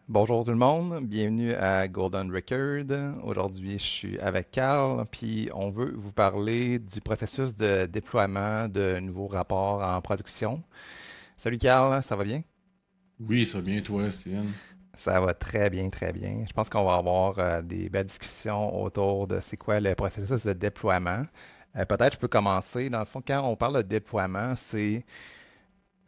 Bonjour tout le monde, bienvenue à Golden Record. Aujourd'hui, je suis avec Carl, puis on veut vous parler du processus de déploiement de nouveaux rapports en production. Salut Carl, ça va bien? Oui, ça va bien, toi, Steven. Ça va très bien, très bien. Je pense qu'on va avoir des belles discussions autour de c'est quoi le processus de déploiement. Peut-être je peux commencer. Dans le fond, quand on parle de déploiement,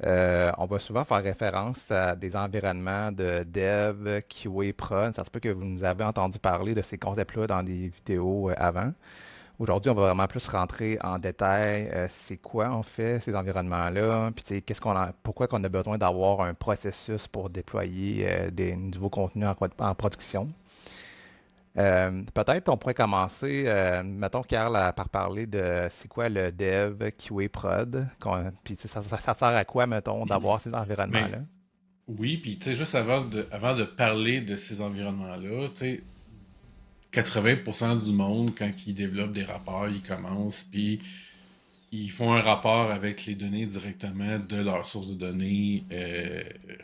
on va souvent faire référence à des environnements de dev, QA, prod. Ça se peut que vous nous avez entendu parler de ces concepts-là dans des vidéos avant. Aujourd'hui, on va vraiment plus rentrer en détail. C'est quoi en fait ces environnements-là, puis tu sais, pourquoi qu'on a besoin d'avoir un processus pour déployer des nouveaux contenus en production. Peut-être on pourrait commencer, mettons, Carl, par parler de c'est quoi le dev, QA, prod, puis tu sais, ça sert à quoi, mettons, d'avoir ces Ben, environnements-là? oui, puis tu sais, juste avant de parler de ces environnements-là, tu sais, 80% du monde, quand ils développent des rapports, ils commencent, puis ils font un rapport avec les données directement de leur source de données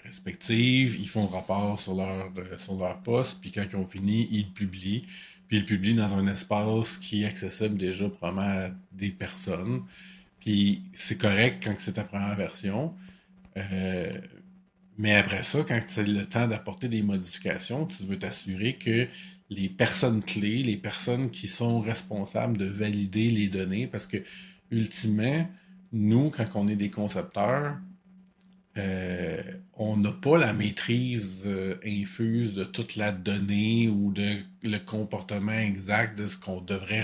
respectives. Ils font le rapport sur leur poste, puis quand ils ont fini, ils le publient. Puis ils le publient dans un espace qui est accessible déjà probablement à des personnes. Puis c'est correct quand c'est ta première version. Euh, mais après ça, quand c'est le temps d'apporter des modifications, tu veux t'assurer que les personnes clés, les personnes qui sont responsables de valider les données, parce que ultimement, nous, quand on est des concepteurs, euh, on n'a pas la maîtrise infuse de toute la donnée ou de le comportement exact de ce qu'on devrait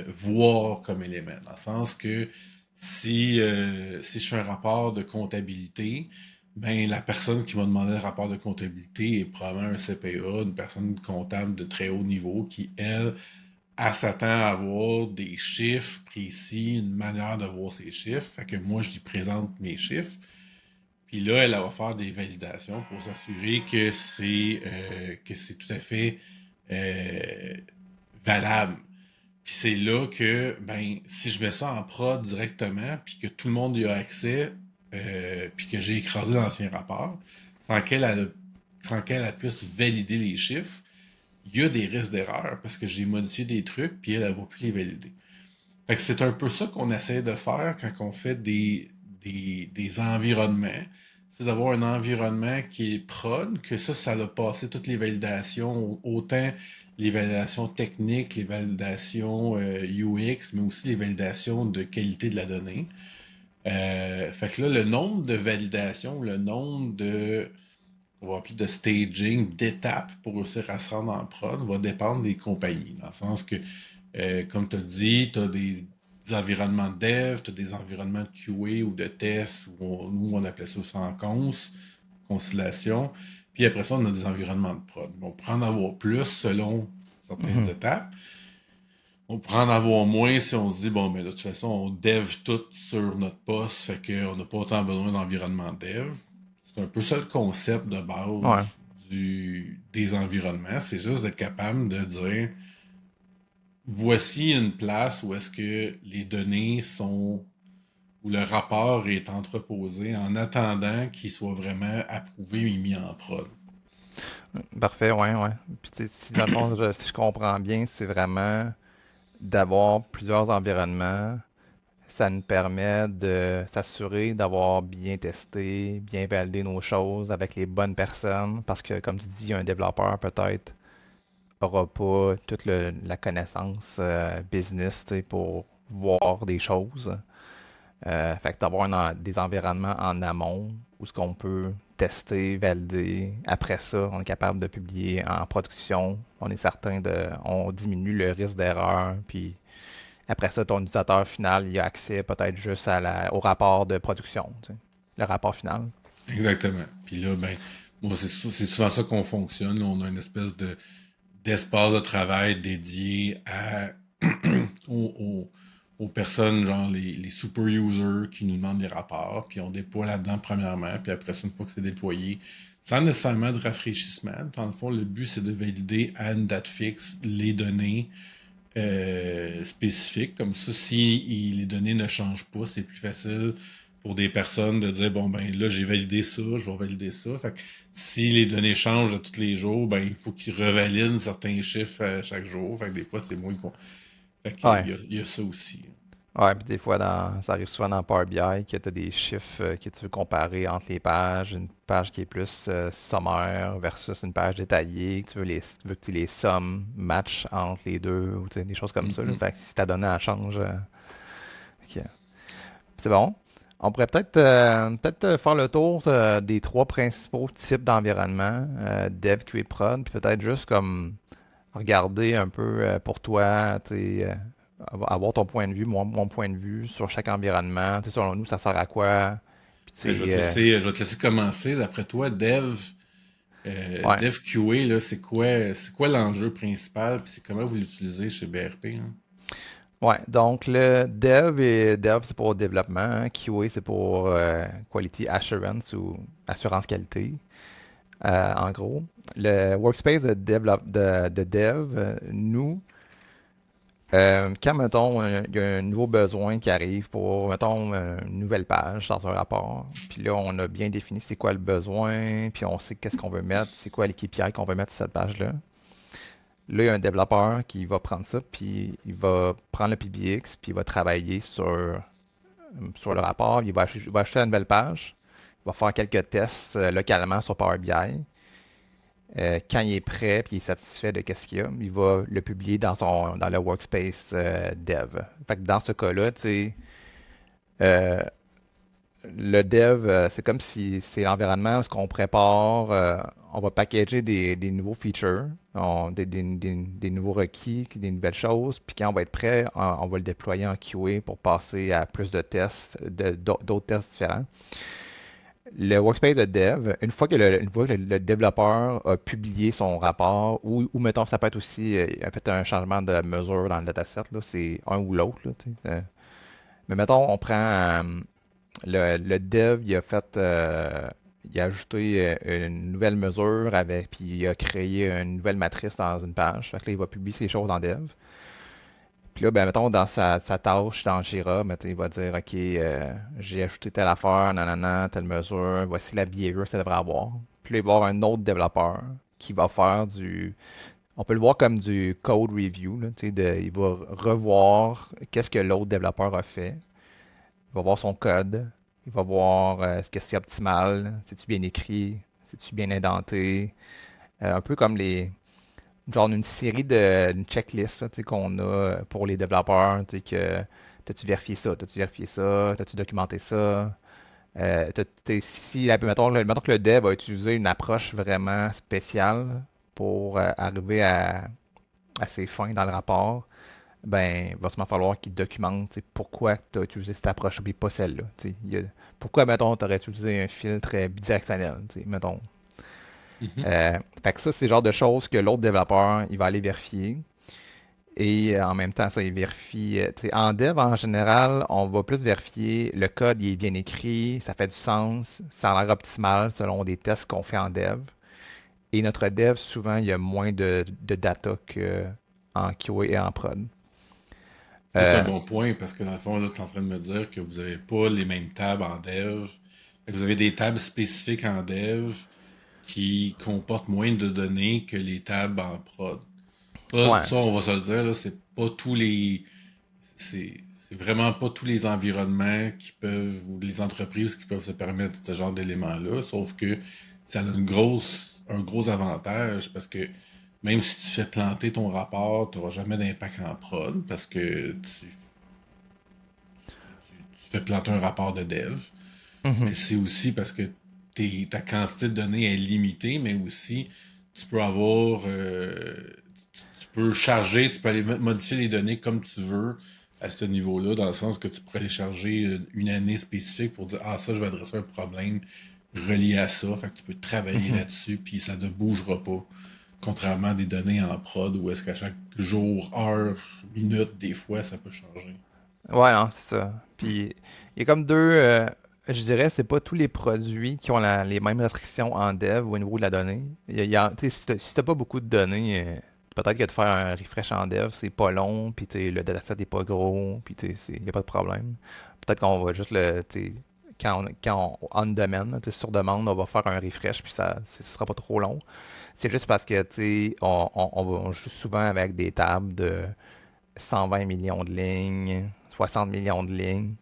voir comme élément. Dans le sens que si je fais un rapport de comptabilité, ben la personne qui m'a demandé le rapport de comptabilité est probablement un CPA, une personne comptable de très haut niveau qui, elle s'attend à avoir des chiffres précis, une manière de voir ses chiffres. Fait que moi, je lui présente mes chiffres. Puis là, elle va faire des validations pour s'assurer que c'est tout à fait euh, valable. Puis c'est là que, ben, si je mets ça en prod directement, puis que tout le monde y a accès, puis que j'ai écrasé l'ancien rapport, sans qu'elle puisse valider les chiffres, il y a des risques d'erreur parce que j'ai modifié des trucs, puis elle va plus les valider. Fait que c'est un peu ça qu'on essaie de faire quand on fait des environnements. C'est d'avoir un environnement qui est prod, que ça a passé toutes les validations, autant les validations techniques, les validations UX, mais aussi les validations de qualité de la donnée. Fait que là, le nombre de validations, le nombre on va appeler de staging, d'étapes pour réussir à se rendre en prod va dépendre des compagnies. Dans le sens que comme tu as dit, tu as des environnements de dev, tu as des environnements de QA ou de test, nous on appelait ça en conciliation. Puis après ça, on a des environnements de prod. On pourrait en avoir plus selon certaines Mhm. étapes. On pourrait en avoir moins si on se dit, bon, mais de toute façon, on dev tout sur notre poste, fait qu'on n'a pas autant besoin d'environnement dev. C'est un peu ça le concept de Ouais. base des environnements. C'est juste d'être capable de dire, voici une place où est-ce que les données sont, où le rapport est entreposé en attendant qu'il soit vraiment approuvé et mis en prod. Parfait, ouais, ouais. Puis tu sais, si dans le fond, si je comprends bien, c'est vraiment d'avoir plusieurs environnements. Ça nous permet de s'assurer d'avoir bien testé, bien validé nos choses avec les bonnes personnes, parce que comme tu dis, un développeur peut-être aura pas toute la connaissance business, tu sais, pour voir des choses. Fait que d'avoir des environnements en amont où ce qu'on peut tester, valider. Après ça, on est capable de publier en production. On est certain on diminue le risque d'erreur. Puis après ça, ton utilisateur final, il a accès peut-être juste au rapport de production, tu sais, le rapport final. Exactement. Puis là, ben, moi, c'est souvent ça qu'on fonctionne. On a une espèce d'espace de travail dédié aux, aux- aux personnes, genre les super users qui nous demandent des rapports, puis on déploie là-dedans premièrement, puis après ça, une fois que c'est déployé, sans nécessairement de rafraîchissement, dans le fond, le but c'est de valider à une date fixe les données spécifiques. Comme ça, si les données ne changent pas, c'est plus facile pour des personnes de dire, bon, ben là, j'ai validé ça, je vais valider ça. Fait que si les données changent à tous les jours, ben il faut qu'ils revalident certains chiffres chaque jour. Fait que des fois, c'est moins con. Fait que Ouais. il y a ça aussi. Ouais, puis des fois, ça arrive souvent dans Power BI que tu as des chiffres que tu veux comparer entre les pages, une page qui est plus sommaire versus une page détaillée, que tu veux que les sommes matchent entre les deux, ou tu sais, des choses comme ça, là. Mhm. Fait que si ta donnée elle change, ok. C'est bon. On pourrait peut-être faire le tour des trois principaux types d'environnement, Dev, QA, Prod, puis peut-être juste comme regarder un peu pour toi, tu sais, avoir ton point de vue, mon point de vue sur chaque environnement. Tu sais, selon nous, ça sert à quoi? Puis tu sais, Je vais te laisser commencer. D'après toi, ouais. Dev QA, là, c'est quoi l'enjeu principal, puis c'est comment vous l'utilisez chez BRP, hein? Ouais, donc le Dev, c'est pour développement, hein. QA, c'est pour Quality Assurance ou assurance qualité, en gros. Le workspace de Dev, nous, quand, mettons, il y a un nouveau besoin qui arrive pour, mettons, une nouvelle page dans un rapport, puis là, on a bien défini c'est quoi le besoin, puis on sait qu'est-ce qu'on veut mettre, c'est quoi les KPI qu'on veut mettre sur cette page-là. Là, il y a un développeur qui va prendre ça, puis il va prendre le PBX, puis il va travailler sur le rapport, il va ajouter une nouvelle page, il va faire quelques tests localement sur Power BI. Quand il est prêt puis il est satisfait de ce qu'il y a, il va le publier dans le workspace dev. Fait que dans ce cas-là, tu sais, euh, le dev, c'est comme si c'est l'environnement où ce qu'on prépare, on va packager des nouveaux features, des nouveaux requis, des nouvelles choses, puis quand on va être prêt, on va le déployer en QA pour passer à plus de tests, d'autres tests différents. Le workspace de dev, une fois que le développeur a publié son rapport, ou mettons, ça peut être aussi a fait un changement de mesure dans le dataset, là, c'est un ou l'autre, là, tu sais. Mais mettons, on prend le dev, il a ajouté une nouvelle mesure puis il a créé une nouvelle matrice dans une page. Fait que là, il va publier ces choses en dev. Puis là, ben, mettons, dans sa tâche dans Jira, ben, tu sais, il va dire, OK, j'ai ajouté telle affaire, nanana, telle mesure, voici la behavior que ça devrait avoir. Puis là, il va y avoir un autre développeur qui va faire on peut le voir comme du code review, là, tu sais, il va revoir qu'est-ce que l'autre développeur a fait. Il va voir son code, il va voir est-ce que c'est optimal, c'est-tu bien écrit, c'est-tu bien indenté. Un peu comme genre une série une checklist là, tu sais, qu'on a pour les développeurs, tu sais, que t'as-tu vérifié ça, t'as-tu vérifié ça, t'as-tu documenté ça. Si, mettons que le dev a utilisé une approche vraiment spéciale pour arriver à ses fins dans le rapport, ben, il va sûrement falloir qu'il documente, tu sais, pourquoi tu as utilisé cette approche et pas celle-là. Tu sais. Pourquoi, mettons, tu aurais utilisé un filtre bidirectionnel, tu sais, mettons. Mhm. Fait que ça, c'est le genre de choses que l'autre développeur, il va aller vérifier. Et en même temps, ça, il vérifie. Tu sais, en dev, en général, on va plus vérifier le code, il est bien écrit, ça fait du sens, ça a l'air optimal selon des tests qu'on fait en dev. Et notre dev, souvent, il y a moins de data qu'en QA et en prod. Ça, c'est un Euh, bon point parce que dans le fond, là, tu es en train de me dire que vous n'avez pas les mêmes tables en dev. Fait que vous avez des tables spécifiques en dev qui comportent moins de données que les tables en prod. ouais. Ça, on va se le dire, là, c'est pas tous les. C'est vraiment pas tous les environnements qui peuvent, ou les entreprises qui peuvent se permettre ce genre d'éléments-là, sauf que ça a un gros avantage parce que même si tu fais planter ton rapport, tu n'auras jamais d'impact en prod parce que tu fais planter un rapport de dev. Mais Mhm. c'est aussi parce que ta quantité de données est limitée, mais aussi tu peux avoir, tu peux charger, tu peux aller modifier les données comme tu veux à ce niveau-là, dans le sens que tu pourrais aller charger une année spécifique pour dire, ah, ça, je vais adresser un problème relié à ça. Fait que tu peux travailler Mhm. là-dessus, puis ça ne bougera pas. Contrairement à des données en prod où est-ce qu'à chaque jour, heure, minute, des fois, ça peut changer. Ouais, non, c'est ça. Puis, il y a comme je dirais, c'est pas tous les produits qui ont les mêmes restrictions en dev ou au niveau de la donnée. Tu sais, si t'as pas beaucoup de données, peut-être que de faire un refresh en dev, c'est pas long, puis tu sais, le dataset est pas gros, puis tu sais, il y a pas de problème. Peut-être qu'on va juste tu sais, on demand, là, tu sais, sur demande, on va faire un refresh, puis ce sera pas trop long. C'est juste parce que, tu sais, on joue souvent avec des tables de 120 millions de lignes, 60 millions de lignes.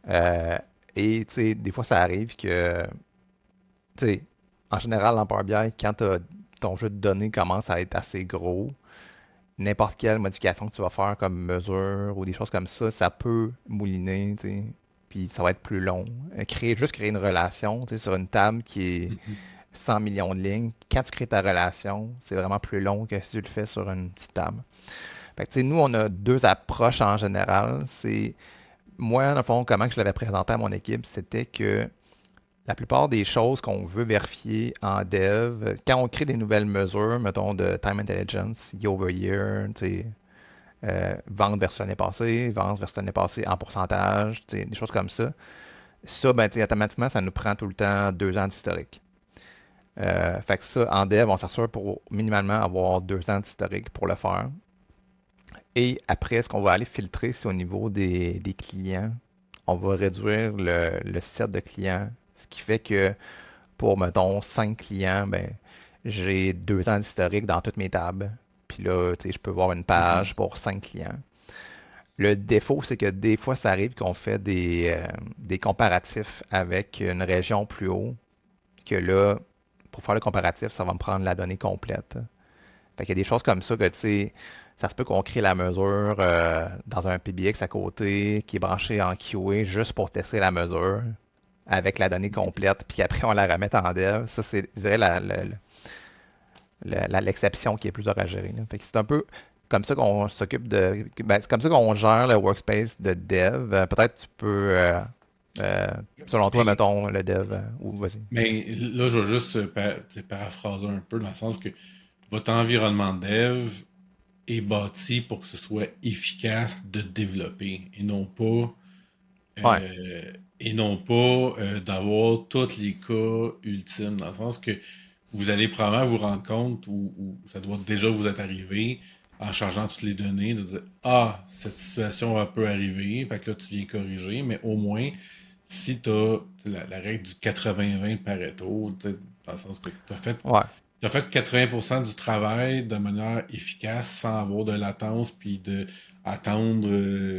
Euh, et, tu sais, des fois, ça arrive que, tu sais, en général, dans Power BI, quand ton jeu de données commence à être assez gros, n'importe quelle modification que tu vas faire comme mesure ou des choses comme ça peut mouliner, tu sais, puis ça va être plus long. Juste créer une relation, tu sais, sur une table qui est Mhm. 100 millions de lignes, quand tu crées ta relation, c'est vraiment plus long que si tu le fais sur une petite table. Fait que, tu sais, nous, on a deux approches en général. C'est moi, dans le fond, comment que je l'avais présenté à mon équipe, c'était que la plupart des choses qu'on veut vérifier en dev, quand on crée des nouvelles mesures, mettons de time intelligence, year over year, tu sais, vente versus l'année passée, vente versus l'année passée en pourcentage, tu sais, des choses comme ça, ben, tu sais, automatiquement, ça nous prend tout le temps 2 ans d'historique. Fait que ça, en dev, on s'assure pour minimalement avoir 2 ans d'historique pour le faire. Et après, ce qu'on va aller filtrer, c'est au niveau des clients. On va réduire le set de clients, ce qui fait que pour, mettons, 5 clients, ben, j'ai 2 ans d'historique dans toutes mes tables. Puis là, tu sais, je peux voir une Mhm. page pour 5 clients. Le défaut, c'est que des fois, ça arrive qu'on fait des comparatifs avec une région plus haut, que là, pour faire le comparatif, ça va me prendre la donnée complète. Fait qu'il y a des choses comme ça que, tu sais, ça se peut qu'on crée la mesure dans un PBX à côté qui est branché en QA juste pour tester la mesure avec la donnée complète, puis après on la remette en dev. Ça, c'est, je dirais, l'exception qui est plus dur à gérer, là. Fait que c'est un peu comme ça qu'on s'occupe ben, c'est comme ça qu'on gère le workspace de dev. Peut-être tu peux, euh, selon toi, Mais, mettons le dev, ou vas-y. mais là, je vais juste tu sais, paraphraser un peu dans le sens que votre environnement dev est bâti pour que ce soit efficace de développer Ouais, et non pas d'avoir tous les cas ultimes, dans le sens que vous allez probablement vous rendre compte, ou ça doit déjà vous être arrivé, en chargeant toutes les données, de dire ah, cette situation peut arriver, fait que là tu viens corriger, mais au moins, si tu as la règle du 80-20 Pareto, tu sais, dans le sens que ouais. tu as fait 80% du travail de manière efficace sans avoir de latence puis de attendre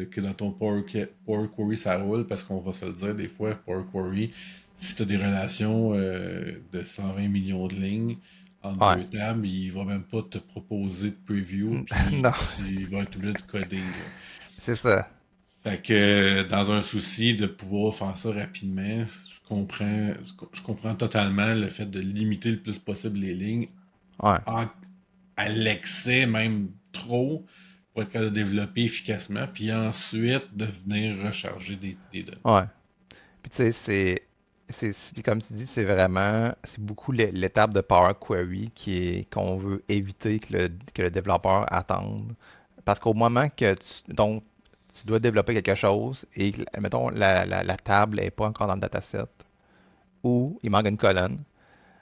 que dans ton Power Query ça roule parce qu'on va se le dire des fois Power Query si tu as des relations de 120 millions de lignes entre Ouais. deux tables, il va même pas te proposer de preview puis Non, tu vas être obligé de coder là. c'est ça. Fait que dans un souci de pouvoir faire ça rapidement, je comprends totalement le fait de limiter le plus possible les lignes Ouais. à, à l'excès, même trop, pour être capable de développer efficacement, puis ensuite de venir recharger des données. Ouais. Puis tu sais, puis comme tu dis, c'est beaucoup l'étape de Power Query qu'on veut éviter que le développeur attende. Parce qu'au moment que donc, tu dois développer quelque chose et que, mettons, la table n'est pas encore dans le dataset ou il manque une colonne,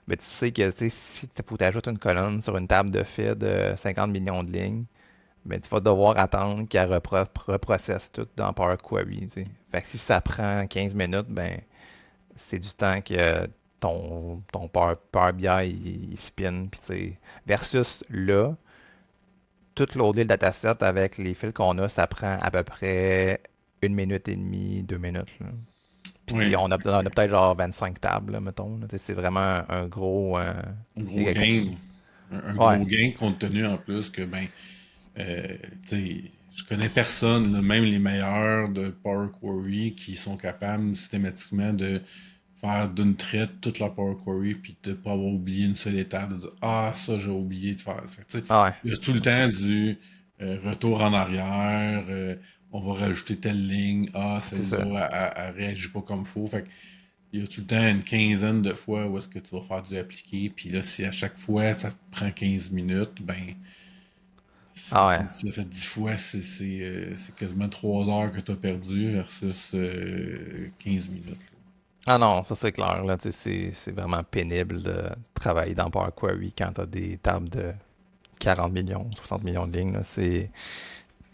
mais tu sais que, tu sais, si tu faut t'ajouter une colonne sur une table de fait de 50 millions de lignes, mais tu vas devoir attendre qu'elle reprocesse tout dans Power Query, tu sais. Fait que si ça prend 15 minutes, ben c'est du temps que ton Power BI il spin. Puis, tu sais, versus là, tout loader le dataset avec les fils qu'on a, ça prend à peu près 1 minute et demie, 2 minutes, là. Puis tu sais, Oui, on a peut-être genre 25 tables, là, mettons, là. Tu sais, c'est vraiment un gros, un gros méga gros. gain. Un Ouais. gros gain compte tenu en plus que, ben, tu sais, je connais personne, là, même les meilleurs de Power Query, qui sont capables systématiquement de faire d'une traite toute leur Power Query puis de pas avoir oublié une seule étape, de dire ah ça j'ai oublié de faire. Fait que, tu sais, Ouais. il y a tout le temps du retour en arrière, on va rajouter telle ligne, ah C'est ça. celle-là elle réagit pas comme faut. Fait que, il y a tout le temps une quinzaine de fois où est-ce que tu vas faire du appliquer, puis là si à chaque fois ça te prend 15 minutes, ben si Ah ouais. mettons, tu l'as fait 10 fois, c'est quasiment 3 heures que tu as perdu versus 15 minutes. Ah non, ça c'est clair, là. Tu sais, c'est vraiment pénible de travailler dans Power Query quand tu as des tables de 40 millions, 60 millions de lignes, là.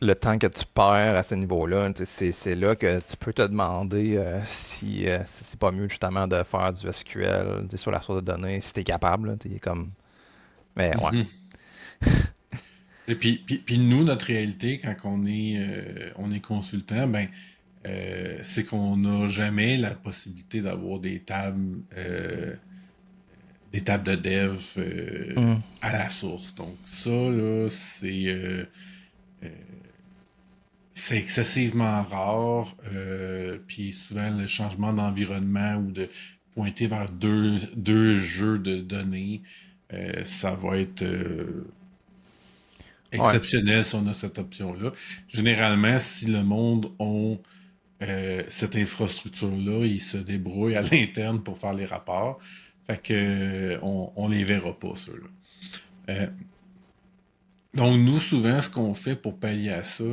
le temps que tu perds à ce niveau-là, tu sais, c'est là que tu peux te demander si c'est pas mieux justement de faire du SQL tu sais, sur la source de données, si t'es capable. Là, tu sais, comme... Mais ouais. Mhm. Et puis nous, notre réalité, quand on est consultant, ben, c'est qu'on n'a jamais la possibilité d'avoir des tables de dev Hmm. à la source. Donc ça, là, euh, c'est excessivement rare. Puis souvent, le changement d'environnement ou de pointer vers deux jeux de données, ça va être Ouais. exceptionnel si on a cette option-là. Généralement, si le monde a cette infrastructure-là, ils se débrouillent à l'interne pour faire les rapports. Fait que on les verra pas, ceux-là. Euh, donc, nous, souvent, ce qu'on fait pour pallier à ça,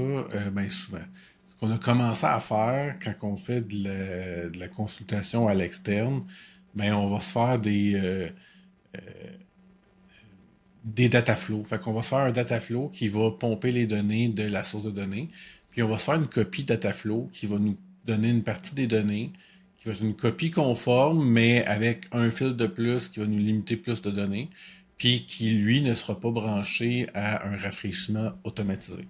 ben souvent, ce qu'on a commencé à faire quand on fait de la consultation à l'externe, ben on va se faire des data flows. Fait qu'on va se faire un data flow qui va pomper les données de la source de données. Puis on va se faire une copie data flow qui va nous donner une partie des données, qui va être une copie conforme, mais avec un fil de plus qui va nous limiter plus de données, puis qui, lui, ne sera pas branché à un rafraîchissement automatisé.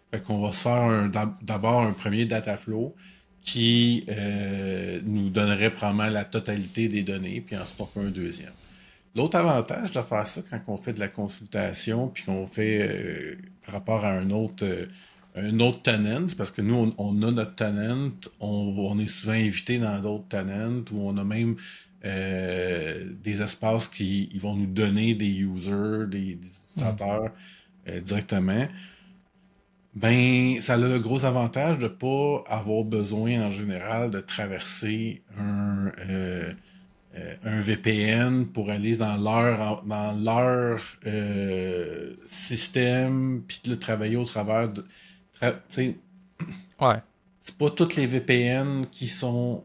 Fait qu'on va se faire d'abord un premier data flow qui nous donnerait probablement la totalité des données, puis ensuite on fait un deuxième. L'autre avantage de faire ça quand on fait de la consultation, puis qu'on fait par rapport à un autre tenant, parce que nous, on a notre tenant, on est souvent invité dans d'autres tenants, où on a même des espaces qui ils vont nous donner des users, des Hmm. utilisateurs directement. Ben, ça a le gros avantage de pas avoir besoin en général de traverser un VPN pour aller dans leur système, puis de le travailler au travers de... Tu sais, Ouais. c'est pas toutes les VPN qui sont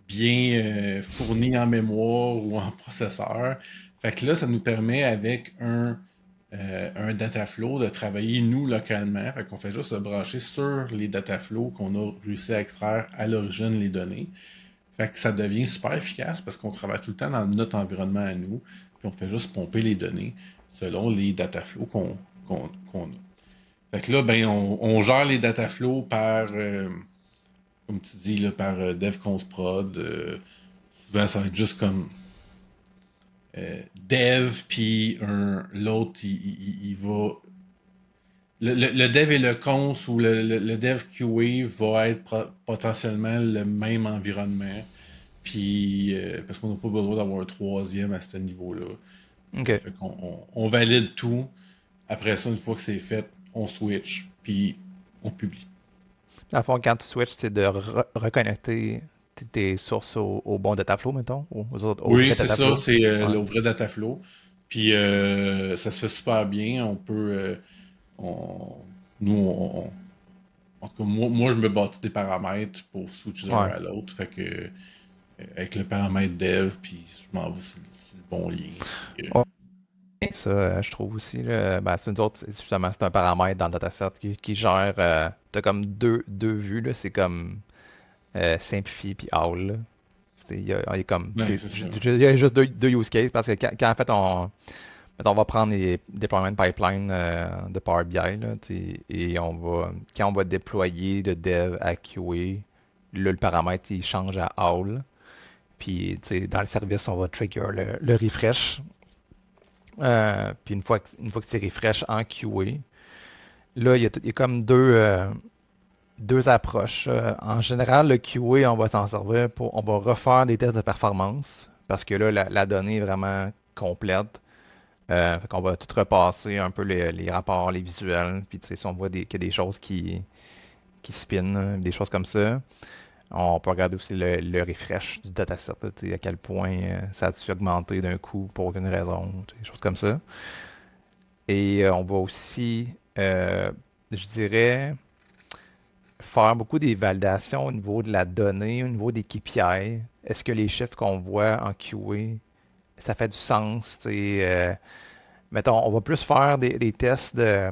bien fournis en mémoire ou en processeur. Fait que là, ça nous permet avec un dataflow de travailler nous localement. Fait qu'on fait juste se brancher sur les dataflows qu'on a réussi à extraire à l'origine les données. Fait que ça devient super efficace parce qu'on travaille tout le temps dans notre environnement à nous, puis on fait juste pomper les données selon les dataflows qu'on a. Fait que là, ben, on gère les dataflows par, comme tu dis, là, par DevConsprod. Souvent, ça va être juste comme dev, puis l'autre, il va. Le dev et le cons ou le dev QA va être potentiellement le même environnement. Puis, parce qu'on n'a pas besoin d'avoir un troisième à ce niveau-là. OK. Fait qu'on on valide tout. Après ça, une fois que c'est fait, on switch, puis on publie. Dans le fond, quand tu switches, c'est de reconnecter tes sources au bon dataflow, mettons, ou au Oui, vrai c'est ça, dataflow. c'est Ouais. le vrai dataflow. Puis ça se fait super bien. On peut. On, nous, en tout cas, moi, je me bâtis des paramètres pour switcher d'un Ouais. à l'autre. Fait que avec le paramètre dev, puis je m'en vais sur le bon lien. Puis, Ouais, ça, je trouve aussi, là, ben, c'est une autre, justement, c'est un paramètre dans le dataset qui gère, t'as comme deux vues, là, c'est comme simplifié puis all, là. Il y a comme, ouais, c'est ça. il y a juste deux use cases parce que quand en fait mettons, on va prendre les deployment pipeline de Power BI, là, et quand on va déployer de dev à QA, là, le paramètre, il change à all. Puis, tu sais, dans le service, on va trigger le refresh. Puis une fois que c'est refresh en QA, là, il y a comme deux approches. En général, le QA, on va s'en servir on va refaire des tests de performance parce que là, la donnée est vraiment complète. Fait qu'on va tout repasser un peu les rapports, les visuels, puis tu sais, si on voit qu'il y a des choses qui spinent, des choses comme ça, on peut regarder aussi le refresh du dataset, là, tu sais, à quel point ça a-tu augmenté d'un coup pour aucune raison, tu sais, des choses comme ça. Et on va aussi, je dirais, faire beaucoup des validations au niveau de la donnée, au niveau des KPI. Est-ce que les chiffres qu'on voit en QA, ça fait du sens? Tu sais, mettons, on va plus faire des tests de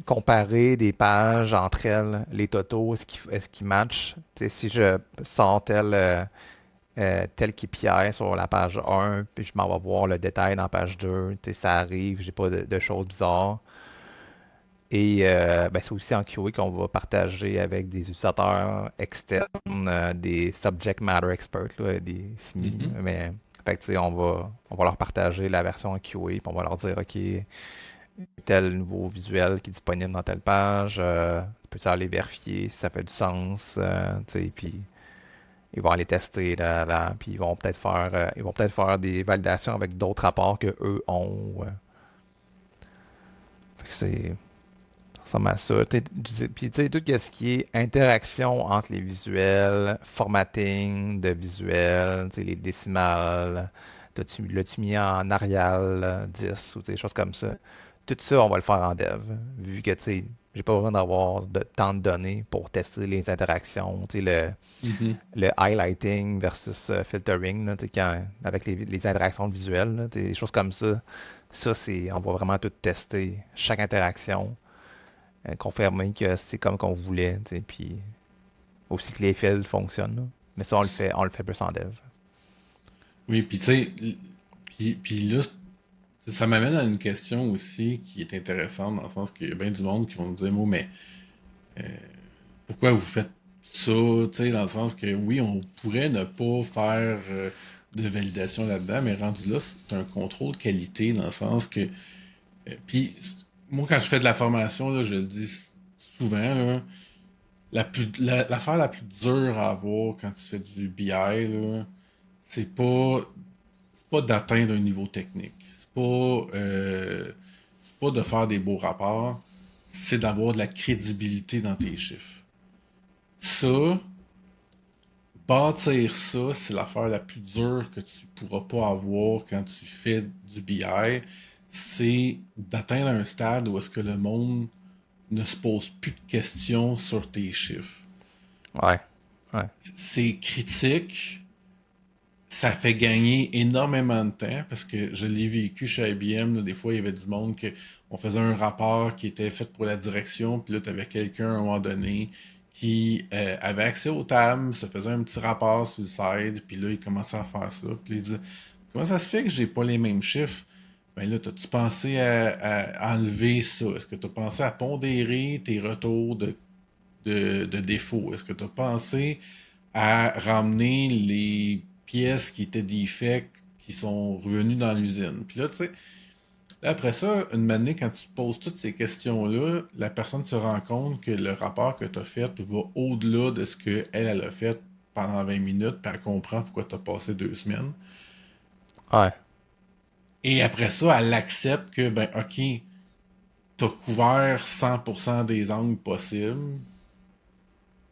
comparer des pages entre elles, les totaux, est-ce qu'ils matchent? Tu sais, si je sors tel KPI sur la page 1, puis je m'en vais voir le détail dans la page 2, tu sais, ça arrive, j'ai pas de choses bizarres. Et ben, c'est aussi en QA qu'on va partager avec des utilisateurs externes, des subject matter experts, là, des SME. Mhm. Mais fait que, tu sais, on va leur partager la version en QA, puis on va leur dire, OK, tel nouveau visuel qui est disponible dans telle page, tu peux aller vérifier si ça fait du sens, tu sais, puis ils vont aller tester là, puis ils vont peut-être faire des validations avec d'autres rapports que eux ont. Fait que ça ressemble à ça. Puis tu sais, tout ce qui est interaction entre les visuels, formatting de visuels, tu sais, les décimales, l'as-tu mis en Arial 10 ou des choses comme ça. Tout ça, on va le faire en dev, vu que tu sais, j'ai pas besoin d'avoir tant de données pour tester les interactions, tu sais, Mhm. le highlighting versus filtering, là, tu sais, avec les interactions visuelles, là, tu sais, des choses comme ça. Ça, on va vraiment tout tester, chaque interaction, confirmer que c'est comme qu'on voulait, tu sais, puis aussi que les fils fonctionnent, là. Mais ça, on le fait plus en dev. Oui, puis tu sais, puis là, ça m'amène à une question aussi qui est intéressante, dans le sens qu'il y a bien du monde qui vont me dire, moi, mais pourquoi vous faites ça, tu sais, dans le sens que oui, on pourrait ne pas faire de validation là-dedans, mais rendu là, c'est un contrôle qualité, dans le sens que puis, moi, quand je fais de la formation, là, je le dis souvent, là, l'affaire la plus dure à avoir quand tu fais du BI, là, c'est pas, c'est pas d'atteindre un niveau technique. C'est pas de faire des beaux rapports. C'est d'avoir de la crédibilité dans tes chiffres. Ça, bâtir ça, c'est l'affaire la plus dure que tu pourras pas avoir quand tu fais du BI. C'est d'atteindre un stade où est-ce que le monde ne se pose plus de questions sur tes chiffres. Ouais, ouais, C'est critique, ça fait gagner énormément de temps parce que je l'ai vécu chez IBM. Là, des fois, il y avait du monde que on faisait un rapport qui était fait pour la direction, puis là, tu avais quelqu'un à un moment donné qui avait accès aux tables, se faisait un petit rapport sur le side, puis là, il commençait à faire ça. Puis il disait, comment ça se fait que j'ai pas les mêmes chiffres? Ben là, t'as-tu pensé à enlever ça? Est-ce que tu as pensé à pondérer tes retours de défauts? Est-ce que tu as pensé à ramener les pièces qui étaient defects qui sont revenues dans l'usine? Puis là, tu sais, là, après ça, une année, quand tu te poses toutes ces questions-là, la personne se rend compte que le rapport que tu as fait va au-delà de ce qu'elle, elle a fait pendant 20 minutes, puis elle comprend pourquoi tu as passé 2 semaines. ouais, Et après ça, elle accepte que, ben, OK, t'as couvert 100% des angles possibles,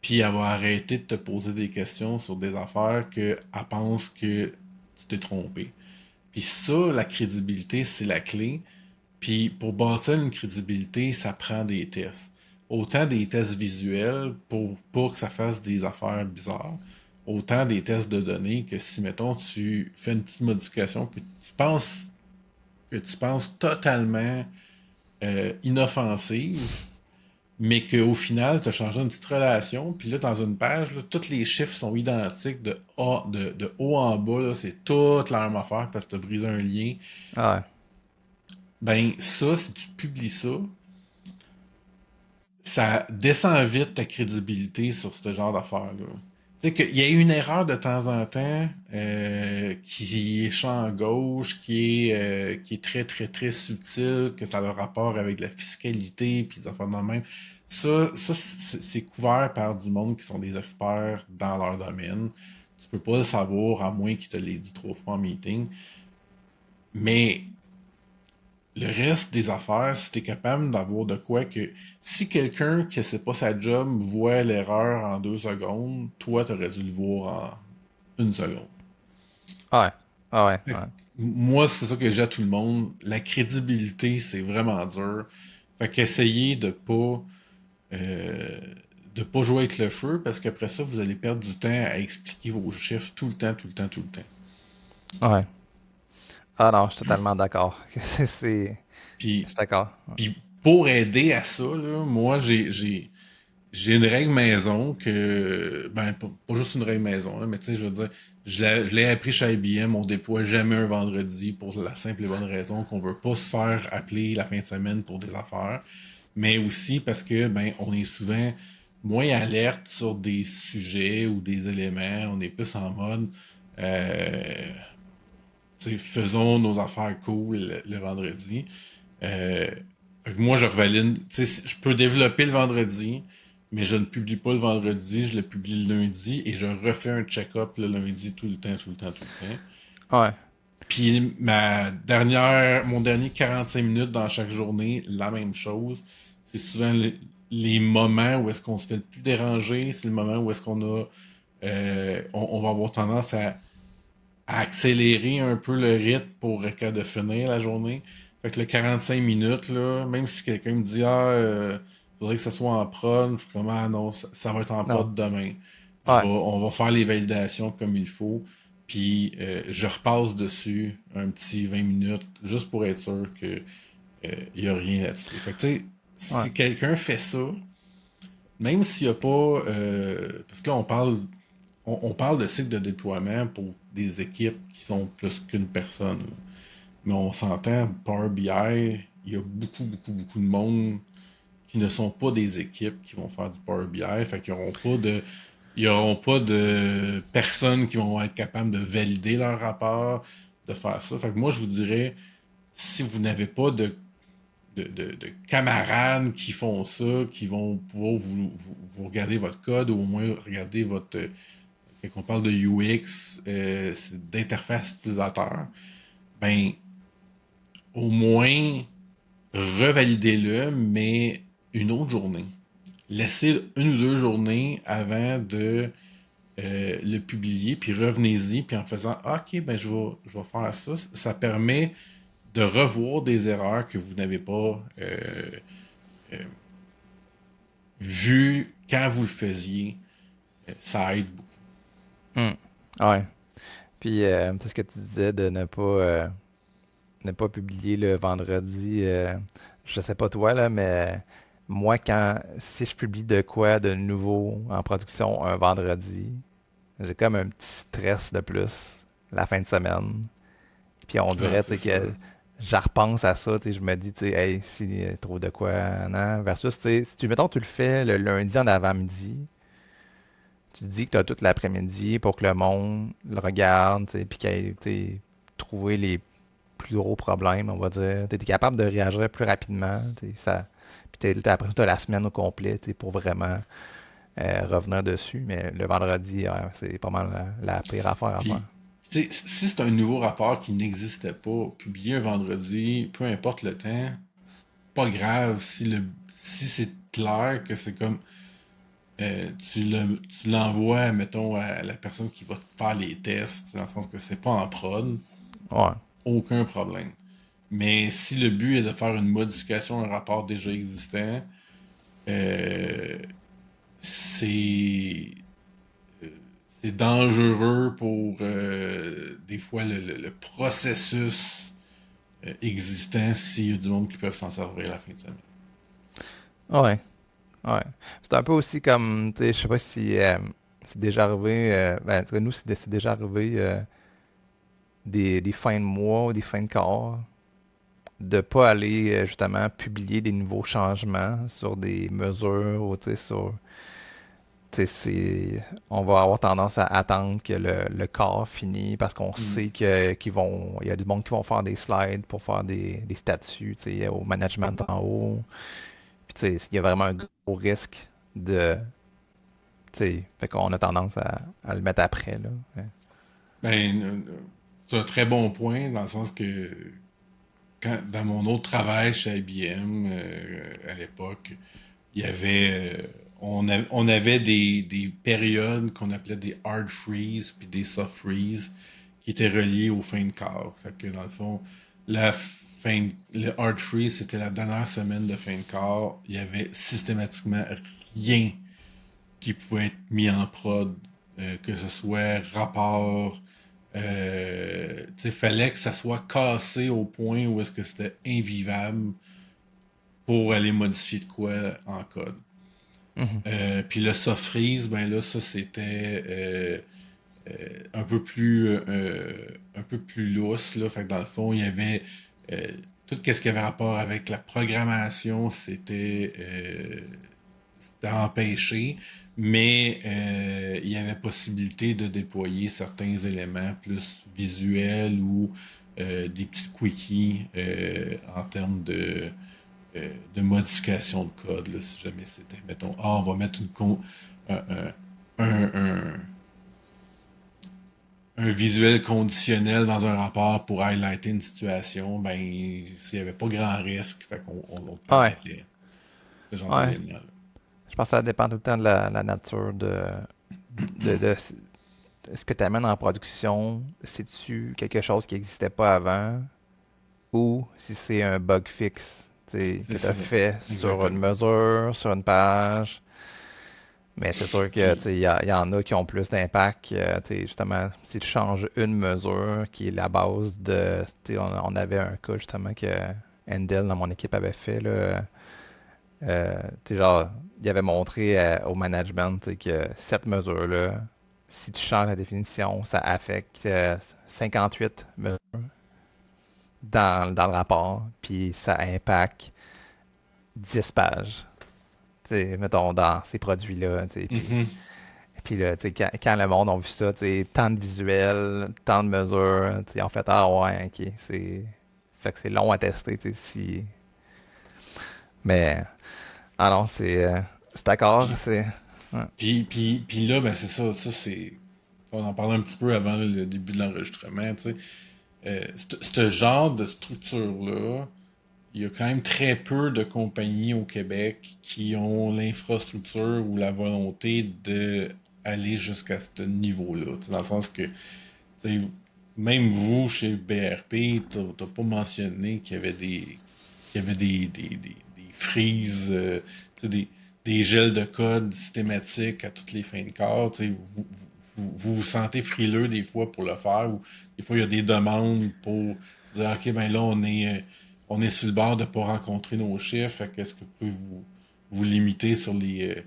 puis elle va arrêter de te poser des questions sur des affaires qu'elle pense que tu t'es trompé. Puis ça, la crédibilité, c'est la clé. Puis pour bâtir une crédibilité, ça prend des tests. Autant des tests visuels pour pas que ça fasse des affaires bizarres, autant des tests de données que si, mettons, tu fais une petite modification que tu penses totalement inoffensive, mais qu'au final, tu as changé une petite relation, puis là, dans une page, là, tous les chiffres sont identiques de haut en bas, là, c'est toute la même affaire parce que tu as brisé un lien. ouais, Ben, ça, si tu publies ça, ça descend vite ta crédibilité sur ce genre d'affaires-là. Tu sais qu'il y a une erreur de temps en temps qui est champ gauche, qui est très, très, très subtile, que ça a le rapport avec la fiscalité, puis des affaires de même. Ça c'est couvert par du monde qui sont des experts dans leur domaine. Tu peux pas le savoir à moins qu'ils te l'aient dit 3 fois en meeting. Mais le reste des affaires, si t'es capable d'avoir de quoi que si quelqu'un qui sait pas sa job voit l'erreur en 2 secondes, toi t'aurais dû le voir en 1 seconde. ouais, ouais, Fait que ouais. moi, c'est ça que j'ai à tout le monde. La crédibilité, c'est vraiment dur. Fait qu'essayez euh, de pas jouer avec le feu parce qu'après ça, vous allez perdre du temps à expliquer vos chiffres tout le temps, tout le temps, tout le temps. Ouais. Ah non, je suis totalement d'accord. Je Puis suis d'accord. Puis pour aider à ça, là, moi, j'ai une règle maison que, ben, pas juste une règle maison, là, mais tu sais, je veux dire, je l'ai appris chez IBM, on déploie jamais un vendredi pour la simple et bonne raison qu'on veut pas se faire appeler la fin de semaine pour des affaires, mais aussi parce que, ben, on est souvent moins alerte sur des sujets ou des éléments, on est plus en mode, euh, tu sais, faisons nos affaires cool le vendredi. Euh, Fait que moi, je revalide. Tu sais, je peux développer le vendredi, mais je ne publie pas le vendredi, je le publie le lundi et je refais un check-up le lundi tout le temps, tout le temps, tout le temps. Ouais, Puis mon dernier 45 minutes dans chaque journée, la même chose. C'est souvent les moments où est-ce qu'on se fait le plus déranger, c'est le moment où est-ce qu'on a, on va avoir tendance à accélérer un peu le rythme pour être capable de finir la journée. Fait que le 45 minutes, là, même si quelqu'un me dit faudrait que ça soit en prod, je suis comme ah non, ça va être en non, prod demain. ouais, On va faire les validations comme il faut. Puis je repasse dessus un petit 20 minutes juste pour être sûr que il y a rien là-dessus. Fait que tu sais, ouais, si quelqu'un fait ça, même s'il n'y a pas parce que là on parle de cycle de déploiement pour des équipes qui sont plus qu'une personne. Là. Mais on s'entend, Power BI, il y a beaucoup, beaucoup, beaucoup de monde qui ne sont pas des équipes qui vont faire du Power BI. Fait qu'ils n'auront pas de. Il n'y auront pas de personnes qui vont être capables de valider leur rapport, de faire ça. Fait que moi, je vous dirais, si vous n'avez pas de camarades qui font ça, qui vont pouvoir vous regarder votre code ou au moins regarder votre, quand on parle de UX, d'interface utilisateur, ben, au moins, revalidez-le, mais une autre journée. Laissez une ou deux journées avant de le publier, puis revenez-y, puis en faisant ah, ok, ben je vais faire ça. Ça permet de revoir des erreurs que vous n'avez pas euh, vues quand vous le faisiez. Ça aide beaucoup. hmm, ouais. Puis, c'est ce que tu disais de ne pas publier le vendredi. Je sais pas toi, là, mais moi, si je publie de quoi de nouveau en production un vendredi, j'ai comme un petit stress de plus la fin de semaine. Puis on Ah, dirait, tu c'est sais, que sûr. je repense à ça, tu sais, je me dis, tu sais, hey, si trop de quoi, non, versus, tu sais, si tu, mettons, tu le fais le lundi en avant-midi, tu te dis que tu as toute l'après-midi pour que le monde le regarde, tu sais, puis qu'il ait, tu sais, trouvé les plus gros problèmes, on va dire. Tu es capable de réagir plus rapidement, tu sais, ça, puis après, tu as la semaine au complet, tu sais, pour vraiment revenir dessus, mais le vendredi, c'est pas mal la pire affaire à faire. Puis, tu sais, si c'est un nouveau rapport qui n'existait pas, publié un vendredi, peu importe le temps, pas grave si c'est clair que c'est comme tu l'envoies, mettons, à la personne qui va te faire les tests, dans le sens que c'est pas en prod, Ouais. aucun problème. Mais si le but est de faire une modification à un rapport déjà existant, euh, c'est euh, c'est dangereux pour des fois le processus existant s'il y a du monde qui peuvent s'en servir à la fin de semaine. Ouais. Ouais. C'est un peu aussi comme, tu sais, je sais pas si c'est déjà arrivé, ben, en tout cas, nous, c'est déjà arrivé des fins de mois ou des fins de corps, de pas aller justement publier des nouveaux changements sur des mesures ou, tu sais, tu sais, on va avoir tendance à attendre que le corps finisse parce qu'on Mm. sait il y a du monde qui vont faire des slides pour faire des statuts, tu sais, au management en haut. Puis, tu sais, il y a vraiment un gros risque de fait qu'on a tendance à le mettre après, là. Ouais. Ben, c'est un très bon point dans le sens que dans mon autre travail chez IBM à l'époque, il y avait on avait des périodes qu'on appelait des hard freeze puis des soft freeze qui étaient reliés aux fins de quart. Fait que dans le fond, le hard freeze c'était la dernière semaine de fin de quart. Il y avait systématiquement rien qui pouvait être mis en prod, que ce soit rapport. Fallait que ça soit cassé au point où est-ce que c'était invivable pour aller modifier de quoi en code. Mhm. Puis le soft freeze, ben là, ça c'était un peu plus lousse, là. Fait que dans le fond, il y avait euh, tout ce qui avait rapport avec la programmation, c'était empêché, mais il y avait possibilité de déployer certains éléments plus visuels ou des petits quickies en termes de modification de code, là, si jamais c'était, mettons, on va mettre un, un, un, un visuel conditionnel dans un rapport pour highlighter une situation, ben, s'il n'y avait pas grand risque, fait qu'on on te Ouais, permettait ce genre ouais. d'événement-là. Je pense que ça dépend tout le temps de la nature de ce que tu amènes en production. Si tu quelque chose qui n'existait pas avant ou si c'est un bug fixe C'est que tu as ça, fait sur une exactement. mesure, sur une page. Mais c'est sûr que Puis, il y en a qui ont plus d'impact. Justement, si tu changes une mesure qui est la base de. On avait un cas justement que Endel dans mon équipe avait fait. Là, genre, il avait montré au management que cette mesure-là, si tu changes la définition, ça affecte 58 mesures dans le rapport, puis ça impacte 10 pages. Mettons, dans ces produits-là. mhm. Puis là, quand le monde a vu ça, tant de visuels, tant de mesures, ils ont fait ah ouais, ok, c'est que c'est long à tester, si. Mais alors c'est d'accord, Puis, c'est. Ouais. puis là, ben c'est ça c'est. On en parlait un petit peu avant le début de l'enregistrement, tu sais. Ce genre de structure-là, il y a quand même très peu de compagnies au Québec qui ont l'infrastructure ou la volonté de aller jusqu'à ce niveau-là. Tu sais, dans le sens que, tu sais, même vous, chez BRP, t'as pas mentionné qu'il y avait des freezes, tu sais, des gels de code systématiques à toutes les fins de corps. Tu sais, vous sentez frileux des fois pour le faire, ou des fois il y a des demandes pour dire OK, ben là, on est sur le bord de ne pas rencontrer nos chiffres, fait qu'est-ce que vous pouvez vous limiter sur les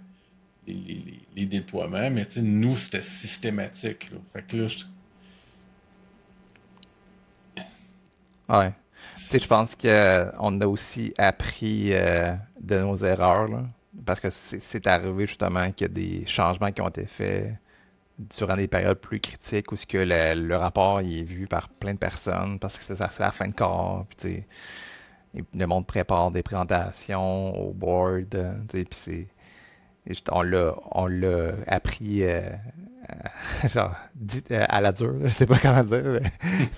déploiements, mais tu sais, nous, c'était systématique, là. Fait que là, Ouais. Je c'est- pense qu'on a aussi appris de nos erreurs, là, parce que c'est arrivé justement qu'il y a des changements qui ont été faits durant des périodes plus critiques où ce que le rapport il est vu par plein de personnes parce que c'est la fin de corps, puis le monde prépare des présentations au board, puis on l'a appris genre à la dure, je sais pas comment dire,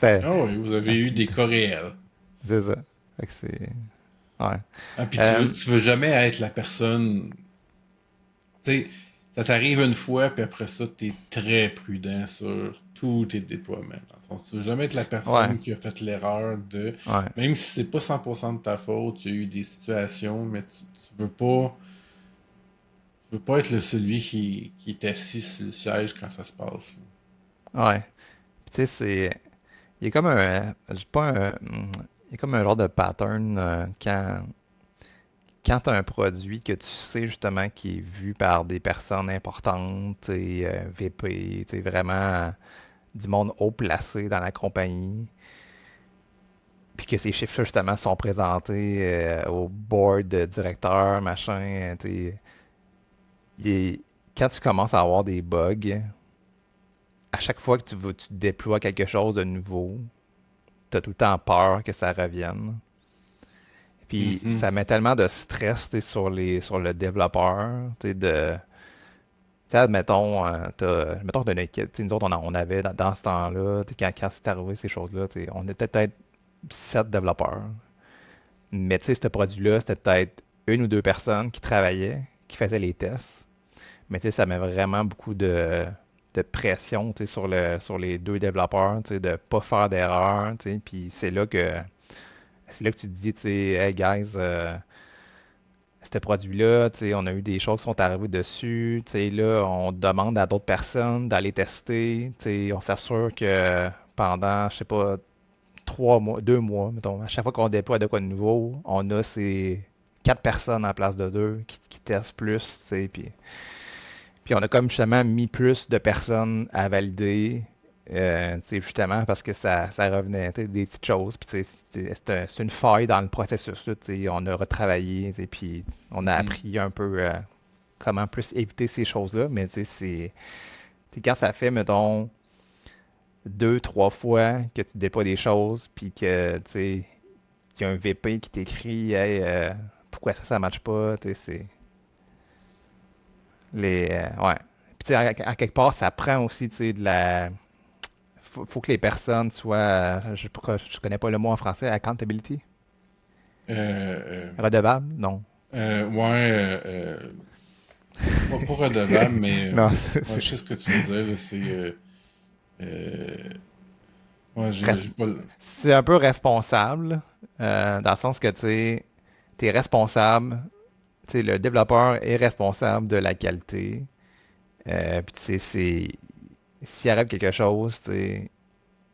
mais Ah oui, vous avez eu des cas réels. c'est ça. Fait que ouais. Ah, puis Euh, tu veux jamais être la personne. Tu sais, ça t'arrive une fois, puis après ça, t'es très prudent sur tous tes déploiements. Dans le sens, tu veux jamais être la ouais, personne qui a fait l'erreur de. ouais, Même si c'est pas 100% de ta faute, il y a eu des situations, mais tu veux pas être celui qui est assis sur le siège quand ça se passe, là. ouais. Puis il y a comme j'ai pas il y a comme un genre de pattern quand tu as un produit que tu sais justement qui est vu par des personnes importantes, VP, vraiment du monde haut placé dans la compagnie, puis que ces chiffres justement sont présentés au board de directeur, machin, quand tu commences à avoir des bugs, à chaque fois que tu déploies quelque chose de nouveau, tu as tout le temps peur que ça revienne. Puis Mhm. ça met tellement de stress sur le développeur, admettons, mettons, t'as une équipe, nous autres, on avait dans ce temps-là, quand c'est arrivé ces choses-là, on était peut-être 7 développeurs. Mais ce produit-là, c'était peut-être une ou deux personnes qui travaillaient, qui faisaient les tests. Mais ça met vraiment beaucoup de pression sur les deux développeurs, de ne pas faire d'erreur. Puis c'est là que tu te dis, hey guys, ce produit-là, on a eu des choses qui sont arrivées dessus. Là, on demande à d'autres personnes d'aller tester. On s'assure que pendant, je sais pas, 3 mois, 2 mois, mettons, à chaque fois qu'on déploie de quoi de nouveau, on a quatre personnes à la place de deux qui testent plus, tu sais, puis on a comme justement mis plus de personnes à valider, tu sais, justement parce que ça revenait, tu sais, des petites choses, puis tu sais, c'est une faille dans le processus, là, tu sais, on a retravaillé, tu sais, puis on a Mhm. appris un peu comment plus éviter ces choses-là, mais tu sais, tu sais, quand ça fait, mettons, deux, trois fois que tu dis pas des choses, puis que, tu sais, qu'il y a un VP qui t'écrit, hey, pourquoi ça marche pas, tu sais, c'est ouais. Puis, tu sais, à quelque part, ça prend aussi, tu sais, de la. Faut que les personnes soient. Je connais pas le mot en français, accountability. Euh, Redevable? Non. ouais, pas redevable, mais Non, ouais, je sais ce que tu veux dire, là, c'est euh, ouais, res- j'ai pas le. c'est un peu responsable, dans le sens que, tu sais, t'es responsable, tu sais, le développeur est responsable de la qualité. Puis, tu sais, s'il arrive quelque chose, tu sais,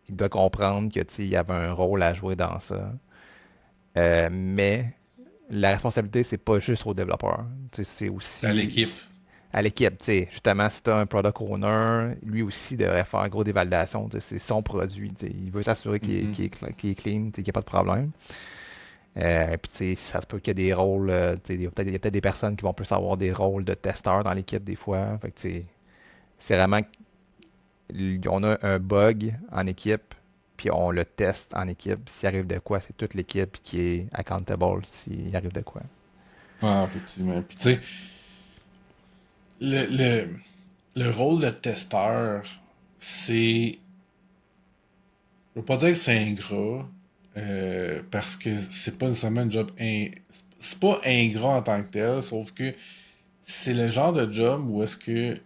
il doit comprendre que, tu sais, il y avait un rôle à jouer dans ça. Mais la responsabilité, c'est pas juste au développeur. Tu sais, c'est C'est à aussi l'équipe. à l'équipe. Tu sais. Justement, si tu as un product owner, lui aussi devrait faire gros des validations. Tu sais. C'est son produit. Tu sais. Il veut s'assurer Mhm. qu'il est clean, tu sais, qu'il n'y a pas de problème. Puis tu sais, ça se peut qu'il y ait des rôles. Tu sais, il y a peut-être des personnes qui vont plus avoir des rôles de testeurs dans l'équipe des fois. Fait que, tu sais, c'est vraiment on a un bug en équipe, puis on le teste en équipe. S'il arrive de quoi, c'est toute l'équipe qui est accountable s'il arrive de quoi. Ah, effectivement. Puis tu sais, le, le, le rôle de testeur, c'est. Je veux pas dire que c'est ingrat, parce que c'est pas nécessairement un job. C'est pas ingrat en tant que tel, sauf que c'est le genre de job où est-ce que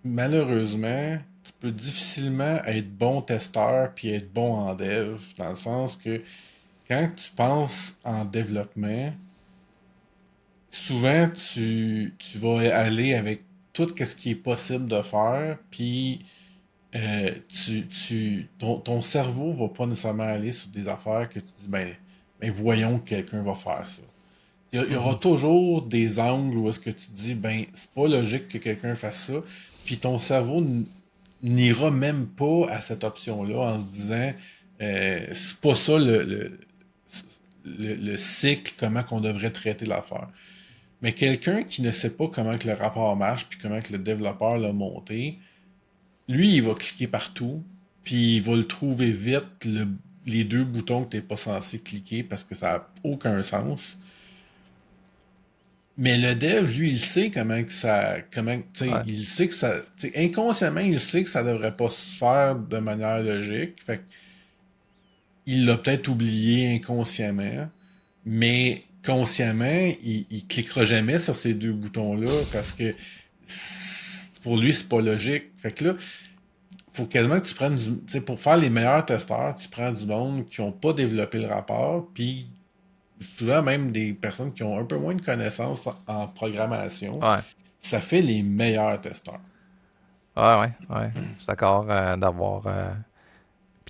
malheureusement, tu peux difficilement être bon testeur puis être bon en dev, dans le sens que quand tu penses en développement, souvent tu vas aller avec tout ce qui est possible de faire, puis ton cerveau va pas nécessairement aller sur des affaires que tu dis, ben voyons que quelqu'un va faire ça. Il y aura Mhm. toujours des angles où est-ce que tu dis, ben, c'est pas logique que quelqu'un fasse ça, puis ton cerveau n'ira même pas à cette option-là en se disant, c'est pas ça le cycle, comment qu'on devrait traiter l'affaire. Mais quelqu'un qui ne sait pas comment que le rapport marche, puis comment que le développeur l'a monté, lui, il va cliquer partout, puis il va le trouver vite, les deux boutons que tu n'es pas censé cliquer parce que ça n'a aucun sens. Mais le dev, lui, il sait comment que ça. Comment, tu sais, Ouais. il sait que ça. Tu sais, inconsciemment, il sait que ça devrait pas se faire de manière logique. Fait il l'a peut-être oublié inconsciemment, mais consciemment, il cliquera jamais sur ces deux boutons-là parce que pour lui, c'est pas logique. Fait que là, faut quasiment que tu prennes du. Tu sais, pour faire les meilleurs testeurs, tu prends du monde qui ont pas développé le rapport, puis souvent même des personnes qui ont un peu moins de connaissances en programmation, Ouais. ça fait les meilleurs testeurs. Ouais. Je suis d'accord d'avoir.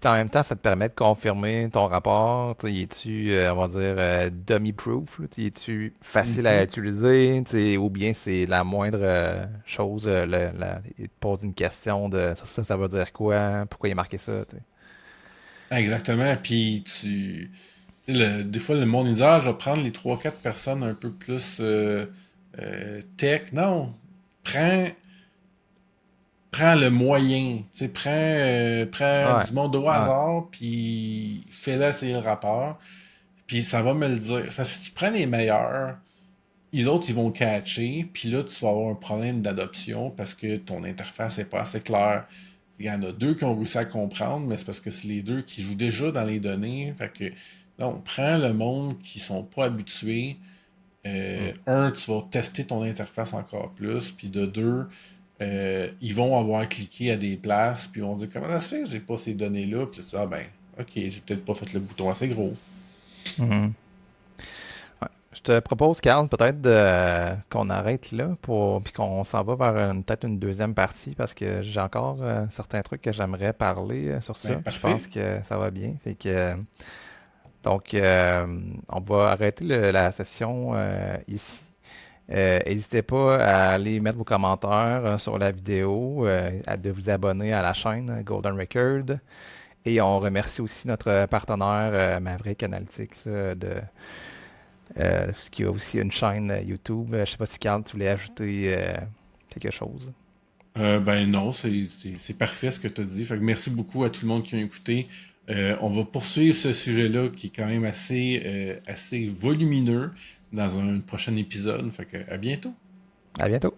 Puis en même temps, ça te permet de confirmer ton rapport. Tu sais, es-tu, on va dire, dummy-proof? Là? Tu sais, es-tu facile à Mhm. utiliser? Tu sais, ou bien c'est la moindre chose, il te pose une question de ça veut dire quoi? Pourquoi il a marqué ça? Tu sais. Exactement. Puis tu sais, des fois, le monde il dit, ah, je vais prendre les trois quatre personnes un peu plus tech. Non. Prends, prends le moyen. Tu sais, prends Ouais, du monde au ouais. hasard, puis fais-le essayer le rapport. Puis ça va me le dire. Parce que si tu prends les meilleurs, les autres, ils vont catcher, puis là, tu vas avoir un problème d'adoption parce que ton interface n'est pas assez claire. Il y en a deux qui ont réussi à comprendre, mais c'est parce que c'est les deux qui jouent déjà dans les données. Fait que, non, prends le monde qui sont pas habitués. Hmm. Un, tu vas tester ton interface encore plus, puis de deux, ils vont avoir cliqué à des places, puis ils vont dire comment ça se fait que j'ai pas ces données-là, puis ça, ben, ok, j'ai peut-être pas fait le bouton assez gros. Mhm. Ouais. Je te propose, Carl, peut-être qu'on arrête là puis qu'on s'en va vers peut-être une deuxième partie parce que j'ai encore certains trucs que j'aimerais parler sur Ben, ça. Puis je pense parfait. que ça va bien. Fait que Donc, on va arrêter la session ici. N'hésitez pas à aller mettre vos commentaires sur la vidéo, de vous abonner à la chaîne Golden Record. Et on remercie aussi notre partenaire Maverick Analytics qui a aussi une chaîne YouTube. Je ne sais pas si Carl, tu voulais ajouter quelque chose. Ben non, c'est parfait ce que tu as dit. Fait que merci beaucoup à tout le monde qui a écouté. On va poursuivre ce sujet-là qui est quand même assez volumineux dans un prochain épisode. Fait que à bientôt. À bientôt.